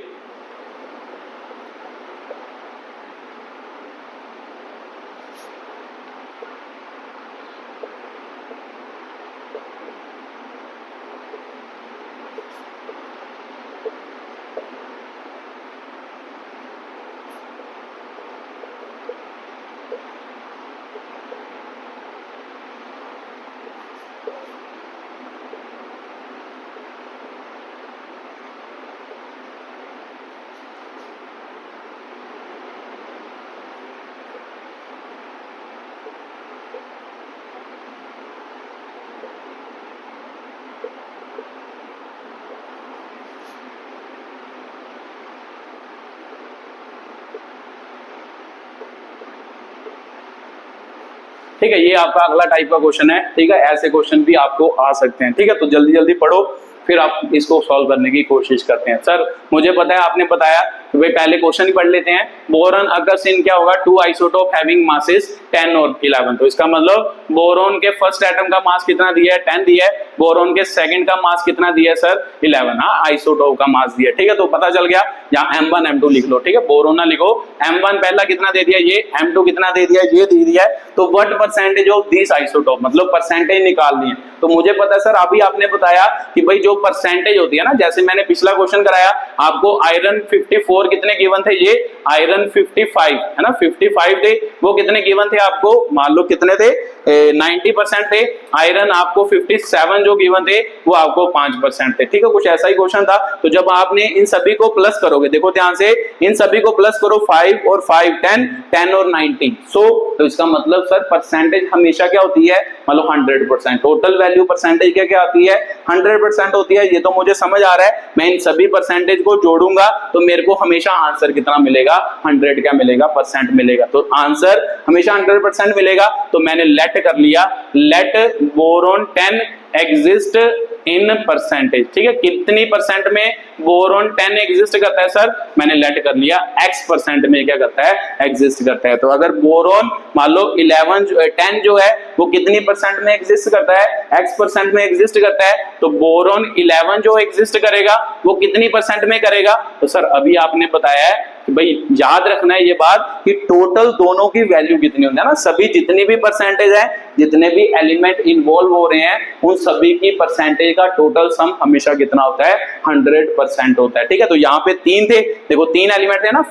Speaker 1: ठीक है, ये आपका अगला टाइप का क्वेश्चन है। ठीक है, ऐसे क्वेश्चन भी आपको आ सकते हैं। ठीक है, तो जल्दी जल्दी पढ़ो, फिर आप इसको सॉल्व करने की कोशिश करते हैं। सर मुझे पता है, आपने बताया कि भाई पहले क्वेश्चन ही पढ़ लेते हैं। बोरॉन अकर्स इन क्या होगा, 2 आइसोटोप हैविंग मासेस 10 और 11। तो इसका मतलब बोरॉन के फर्स्ट एटम का मास कितना दिया है, 10 दिया है। बोरॉन के सेकंड का मास कितना दिया है सर, 11। हाँ, आइसोटोप का मास दिया। ठीक है, तो पता चल गया, यहाँ M1 M2 लिख लो। ठीक है, बोरोन ना लिखो, M1 पहला कितना दे दिया ये, M2 कितना दे दिया ये दे दिया है। तो what percentage of this isotope, मतलब परसेंटेज निकाल दिए। तो मुझे पता है सर, अभी आपने बताया कि भाई जो परसेंटेज होती है ना, जैसे मैंने पिछला क्वेश्चन कराया आपको, आयरन 54 कितने गिवन थे, ये आयरन 55 है ना, 55 थे। वो कितने गिवन थे आपको, मान लो कितने थे, 90% थे। आयरन आपको 57 जो गिवन थे वो आपको 5% थे। ठीक है, कुछ ऐसा ही क्वेश्चन था। तो जब आपने इन सभी को प्लस करोगे, देखो ध्यान से, इन सभी को प्लस करो, 5 और 5 10, 10 और 90। तो इसका मतलब सर परसेंटेज हमेशा क्या होती है, मतलब 100%। टोटल वैल्यू परसेंटेज क्या क्या आती है, 100% होती है। ये तो मुझे समझ आ रहा है। मैं इन सभी परसेंटेज को जोड़ूंगा तो मेरे को हमेशा आंसर कितना मिलेगा, 100 क्या मिलेगा, परसेंट मिलेगा। तो आंसर हमेशा 100% मिलेगा। तो मैंने लेट कर लिया, let boron 10 exist in percentage. ठीक है, कितनी परसेंट में बोरॉन 10 एग्जिस्ट करता है सर, मैंने लेट कर लिया x% में क्या करता है, एग्जिस्ट करता है। तो अगर बोरॉन मान लो 10 जो है वो कितनी परसेंट में एग्जिस्ट करता है, x% में एग्जिस्ट करता है। तो बोरॉन 11 जो एग्जिस्ट करेगा वो कितनी परसेंट में करेगा, तो सर अभी आपने बताया है कि भाई याद रखना है ये बात कि टोटल दोनों की वैल्यू कितनी होती है ना, सभी जितनी भी परसेंटेज है, जितने भी एलिमेंट इन्वॉल्व हो रहे हैं, उन सभी की परसेंटेज का टोटल सम हमेशा कितना होता है, 100% होता है। ठीक है, तो यहाँ पे 3 थे, देखो 3 एलिमेंट थे ना,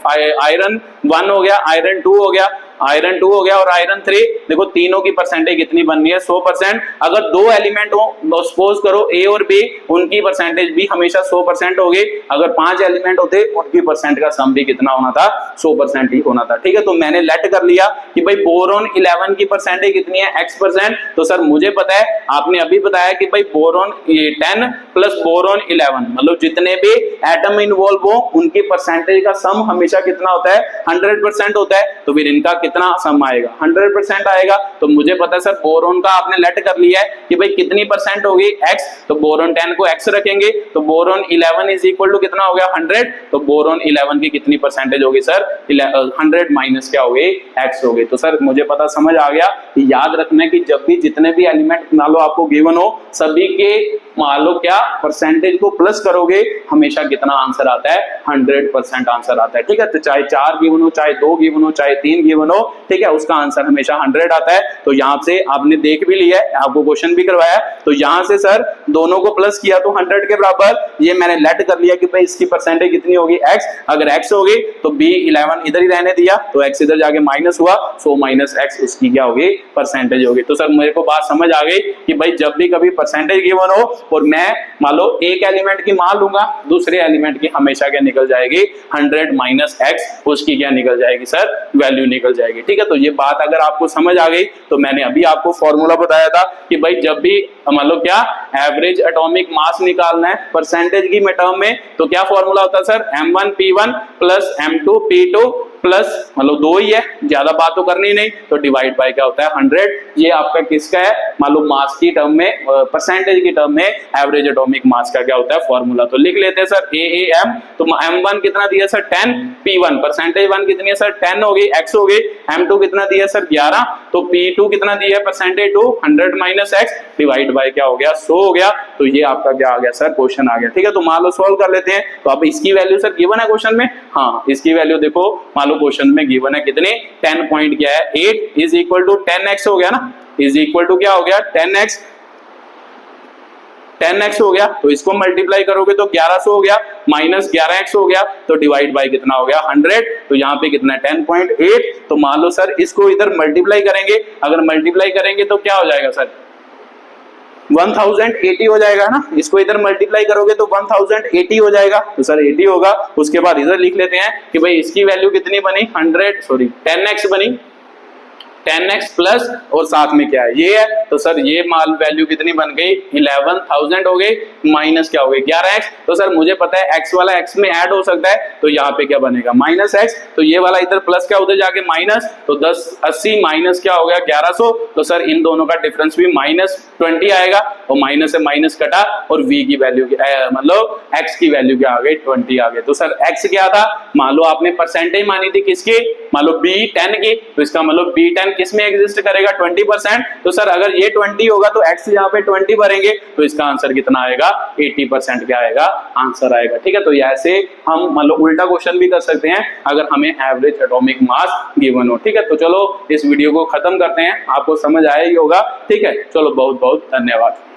Speaker 1: आयरन 1 हो गया, आयरन 2 हो गया, आयरन 2 हो गया और आयरन 3। देखो तीनों की परसेंटेज कितनी बन रही है, 100%। अगर 2 एलिमेंट हो, सपोज करो ए और बी, उनकी परसेंटेज भी हमेशा 100% होगी। अगर 5 एलिमेंट होते, उनकी परसेंट का सम भी कितना होना था, 100% ही होना था। ठीक है, तो मैंने लेट कर लिया कि भाई बोरॉन 11 की परसेंटेज कितनी है, x%। तो सर मुझे पता है, आपने अभी बताया कि भाई बोरॉन 10 प्लस बोरॉन 11, मतलब जितने भी एटम इन्वॉल्व हो उनकी परसेंटेज का सम हमेशा कितना होता है, 100% होता है। तो फिर इनका कितना सम आएगा, 100% आएगा। तो मुझे पता है सर बोरोन का आपने लेट कर लिया है कि भाई कितनी परसेंट होगी x, तो बोरोन 10 को x रखेंगे तो बोरोन 11 इज इक्वल टू कितना हो गया 100, तो बोरोन 11 की कितनी परसेंटेज होगी सर 100 माइनस क्या होगी x होगी। तो सर मुझे पता समझ आ गया कि याद रखना है कि जब भी जितने भी एलिमेंट मान लो आपको गिवन हो सभी के मान लो क्या परसेंटेज को प्लस करोगे हमेशा कितना आंसर आता है 100% आंसर आता है। ठीक है, तो चाहे 4 गिवन हो, चाहे 2 गिवन हो, चाहे 3 गिवन हो, ठीक है, उसका आंसर हमेशा 100 आता है। तो यहाँ से आपने देख भी लिया है, आपको क्वेश्चन भी करवाया, तो यहाँ से सर दोनों को प्लस किया तो 100 के बराबर ये मैंने लेट कर लिया कि भाई इसकी परसेंटेज कितनी होगी x, अगर x होगी तो b11 इधर ही रहने दिया तो x इधर जाके माइनस हुआ, सो माइनस x उसकी क्या होगी परसेंटेज होगी। तो सर मेरे को बात समझ आ गई कि भाई जब भी कभी परसेंटेज गिवन हो और मैं मान लो एक एलिमेंट की मान लूंगा, दूसरे एलिमेंट की हमेशा क्या निकल जाएगी 100 माइनस x, उसकी क्या निकल जाएगी सर वैल्यू निकल जाएगी। ठीक है, तो ये बात अगर आपको समझ आ गई तो मैंने अभी आपको फॉर्मूला बताया था कि भाई जब भी मान लो क्या एवरेज एटॉमिक मास निकालना है परसेंटेज की टर्म में तो क्या फॉर्मूला होता है sir m1p1 plus m2p2 plus मतलब 2 ही है, ज्यादा बात तो करनी नहीं, तो डिवाइड बाय क्या होता है 100। ये आपका किसका है मान लो मास की टर्म में, परसेंटेज की टर्म में एवरेज एटॉमिक मास का क्या होता है फॉर्मूला। तो लिख लेते हैं सर AAM, तो m1 कितना दिया सर 10, p1 परसेंटेज 1 कितनी है सर 10 होगी x होगी, m2 कितना दिया सर 11, तो p2 कितना दिया है percentage 2 100 minus x divide by क्या हो गया 100 हो गया। तो ये आपका क्या आ गया सर क्वेश्चन आ गया। ठीक है, तो मान लो सॉल्व कर लेते हैं। तो अब इसकी वैल्यू सर गिवन है क्वेश्चन में, हाँ इसकी वैल्यू देखो मान लो क्वेश्चन में गिवन है कितने 10 पॉइंट क्या है 8 इज इक्वल टू 10x हो गया ना, इज इक्वल टू क्या हो गया 10x हो गया, तो इसको मल्टीप्लाई करोगे तो 1100 हो गया माइनस 11x हो गया, तो डिवाइड बाय कितना हो गया 100, तो यहाँ पे कितना 10.8। तो मान लो सर इसको इधर मल्टीप्लाई करेंगे, अगर मल्टीप्लाई करेंगे तो क्या हो जाएगा सर 1080 हो जाएगा ना, इसको इधर मल्टीप्लाई करोगे तो 1080 हो जाएगा, तो सर 80 होगा। उसके बाद इधर लिख लेते हैं कि भाई इसकी वैल्यू कितनी बनी 10x बनी, 10x प्लस और साथ में क्या है ये है, तो सर ये माल वैल्यू कितनी बन गई 11,000 हो गई माइनस क्या हो गई 11x। तो सर मुझे पता है x वाला x में ऐड हो सकता है, तो यहाँ पे क्या बनेगा माइनस x, तो ये वाला इधर प्लस क्या उधर जाके माइनस, तो 1080 माइनस क्या हो गया 1100, तो सर इन दोनों का डिफरेंस भी -20 आएगा, और माइनस से माइनस कटा और v की वैल्यू मतलब x की वैल्यू क्या आ गई 20 आ गई। तो सर x क्या था मान लो आपने परसेंटेज मानी थी किसकी मान लो b10 की, तो इसका मतलब b10 किस में एग्जिस्ट करेगा 20%, तो सर अगर ये 20 होगा तो x यहाँ पे 20 भरेंगे तो इसका आंसर कितना आएगा 80% क्या आएगा आंसर आएगा। ठीक है, तो ऐसे हम मतलब उल्टा क्वेश्चन भी कर सकते हैं अगर हमें एवरेज एटॉमिक मास गिवन हो। ठीक है, तो चलो इस वीडियो को खत्म करते हैं, आपको समझ आया ही होगा। ठीक है, चलो बहुत बहुत धन्यवाद।